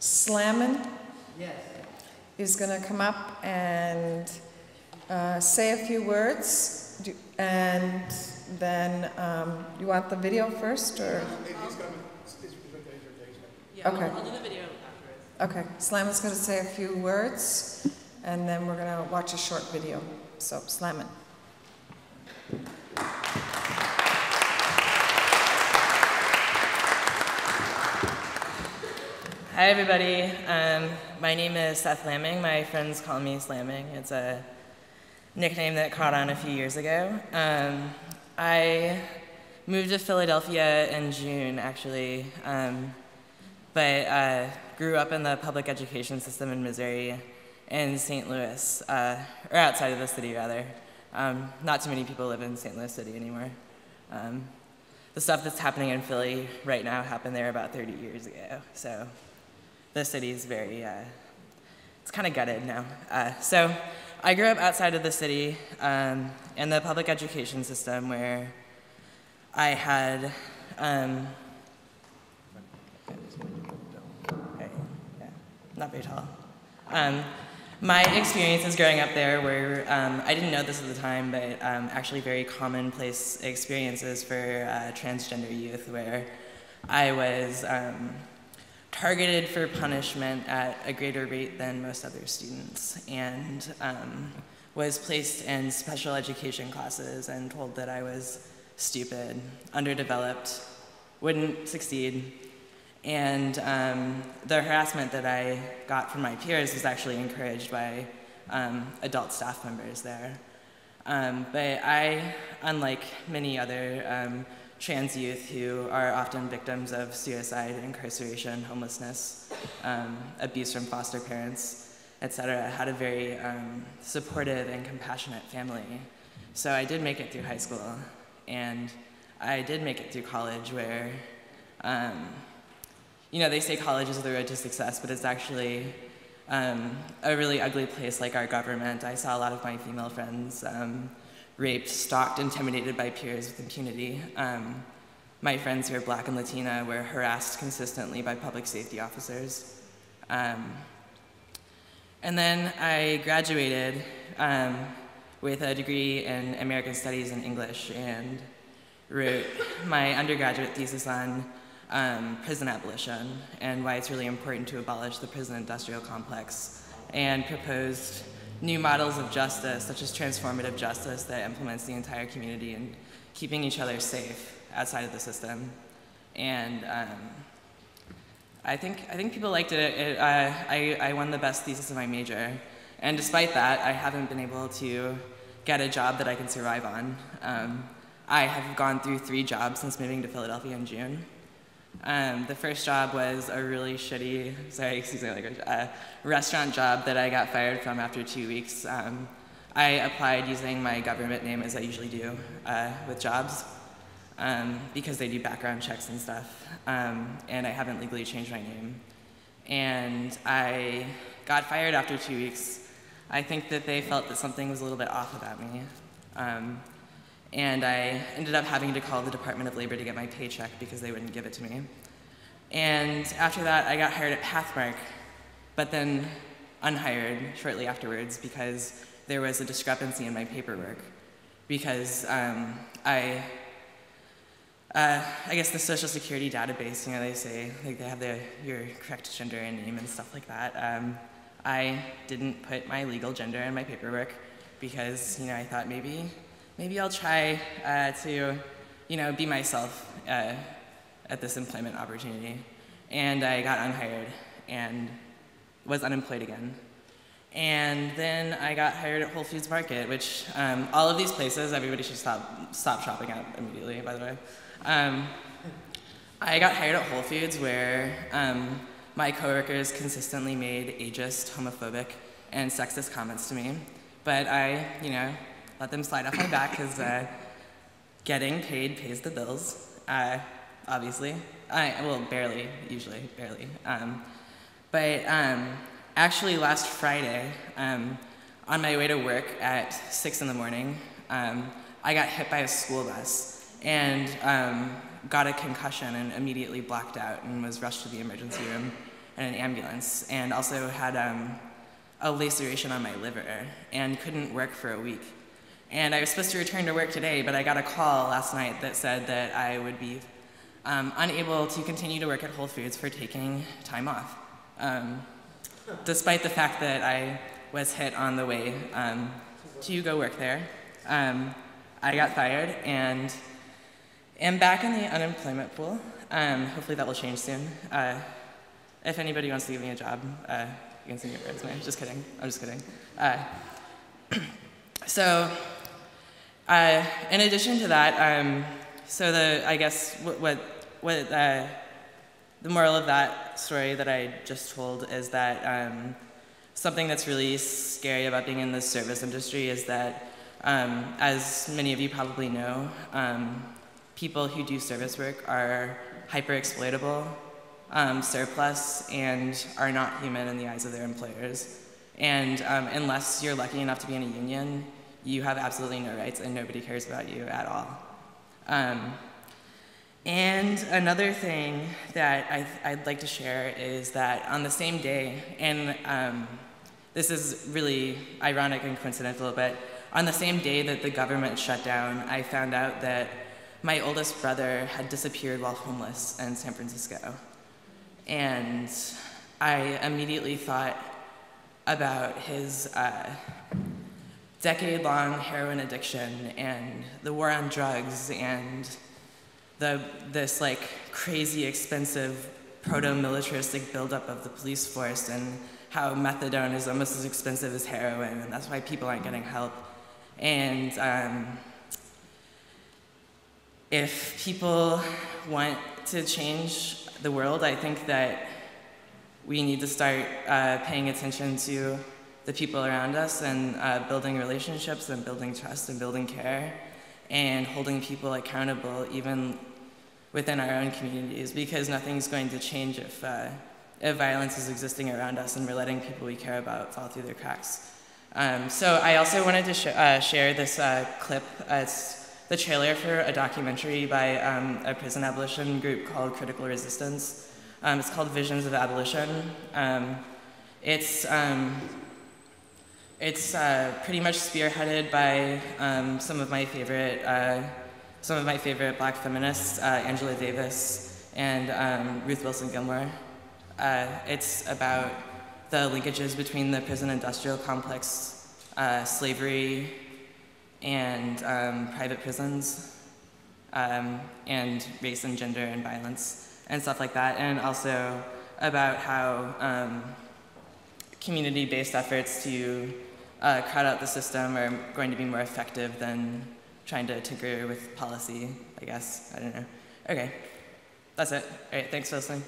Slammin Yes. is going to come up and say a few words, and then you want the video first, or? Yeah, okay. I'll do the video afterwards. Okay, Slammin's going to say a few words, and then we're going to watch a short video. So, Slammin. Hi everybody, my name is Seth Lamming. My friends call me Slamming. It's a nickname that caught on a few years ago. I moved to Philadelphia in June, actually, but grew up in the public education system in Missouri and St. Louis, or outside of the city, rather. Not too many people live in St. Louis City anymore. The stuff that's happening in Philly right now happened there about 30 years ago, so the city's very, it's kind of gutted now. So I grew up outside of the city in the public education system where I had, not very tall. My experiences growing up there were, I didn't know this at the time, but actually very commonplace experiences for transgender youth, where I was targeted for punishment at a greater rate than most other students, and was placed in special education classes and told that I was stupid, underdeveloped, wouldn't succeed. And the harassment that I got from my peers was actually encouraged by adult staff members there. But I, unlike many other trans youth who are often victims of suicide, incarceration, homelessness, abuse from foster parents, etc., had a very supportive and compassionate family. So I did make it through high school, and I did make it through college where, you know, they say college is the road to success, but it's actually a really ugly place like our government. I saw a lot of my female friends raped, stalked, intimidated by peers with impunity. My friends who are Black and Latina were harassed consistently by public safety officers. And then I graduated with a degree in American Studies and English and wrote my undergraduate thesis on prison abolition and why it's really important to abolish the prison industrial complex, and proposed new models of justice, such as transformative justice that implements the entire community and keeping each other safe outside of the system. And I think people liked it. I won the best thesis of my major, and despite that, I haven't been able to get a job that I can survive on. I have gone through 3 jobs since moving to Philadelphia in June. The first job was a really shitty, restaurant job that I got fired from after 2 weeks. I applied using my government name, as I usually do with jobs, because they do background checks and stuff, and I haven't legally changed my name. And I got fired after 2 weeks. I think that they felt that something was a little bit off about me. And I ended up having to call the Department of Labor to get my paycheck because they wouldn't give it to me. And after that, I got hired at Pathmark, but then unhired shortly afterwards because there was a discrepancy in my paperwork. Because I guess the Social Security database, you know, they say like they have your correct gender and name and stuff like that. I didn't put my legal gender in my paperwork because, you know, I thought maybe I'll try to, you know, be myself at this employment opportunity. And I got unhired and was unemployed again. And then I got hired at Whole Foods Market, which all of these places, everybody should stop shopping at immediately, by the way. I got hired at Whole Foods where my coworkers consistently made ageist, homophobic, and sexist comments to me. But I, you know, let them slide off my back because getting paid pays the bills, obviously. Well, barely, usually, barely. But actually last Friday, on my way to work at 6 in the morning, I got hit by a school bus and got a concussion and immediately blacked out and was rushed to the emergency room and an ambulance, and also had a laceration on my liver and couldn't work for a week. And I was supposed to return to work today, but I got a call last night that said that I would be unable to continue to work at Whole Foods for taking time off, despite the fact that I was hit on the way to go work there. I got fired and am back in the unemployment pool. Hopefully that will change soon. If anybody wants to give me a job, you can send me a resume. Just kidding. I'm just kidding. So, in addition to that, I guess what the moral of that story that I just told is that something that's really scary about being in the service industry is that, as many of you probably know, people who do service work are hyper-exploitable, surplus, and are not human in the eyes of their employers. And unless you're lucky enough to be in a union, you have absolutely no rights and nobody cares about you at all. And another thing that I'd like to share is that on the same day, and this is really ironic and coincidental, but on the same day that the government shut down, I found out that my oldest brother had disappeared while homeless in San Francisco. And I immediately thought about his decade-long heroin addiction and the war on drugs and this like crazy expensive proto-militaristic buildup of the police force and how methadone is almost as expensive as heroin, and that's why people aren't getting help. And if people want to change the world, I think that we need to start paying attention to the people around us and building relationships and building trust and building care and holding people accountable even within our own communities, because nothing's going to change if violence is existing around us and we're letting people we care about fall through the cracks. So I also wanted to share this clip. It's the trailer for a documentary by a prison abolition group called Critical Resistance. It's called Visions of Abolition. It's pretty much spearheaded by some of my favorite Black feminists, Angela Davis and Ruth Wilson Gilmore. It's about the linkages between the prison industrial complex, slavery, and private prisons, and race and gender and violence and stuff like that, and also about how community-based efforts to crowd out the system are going to be more effective than trying to tinker with policy, I guess. I don't know. Okay, that's it. All right, thanks for listening.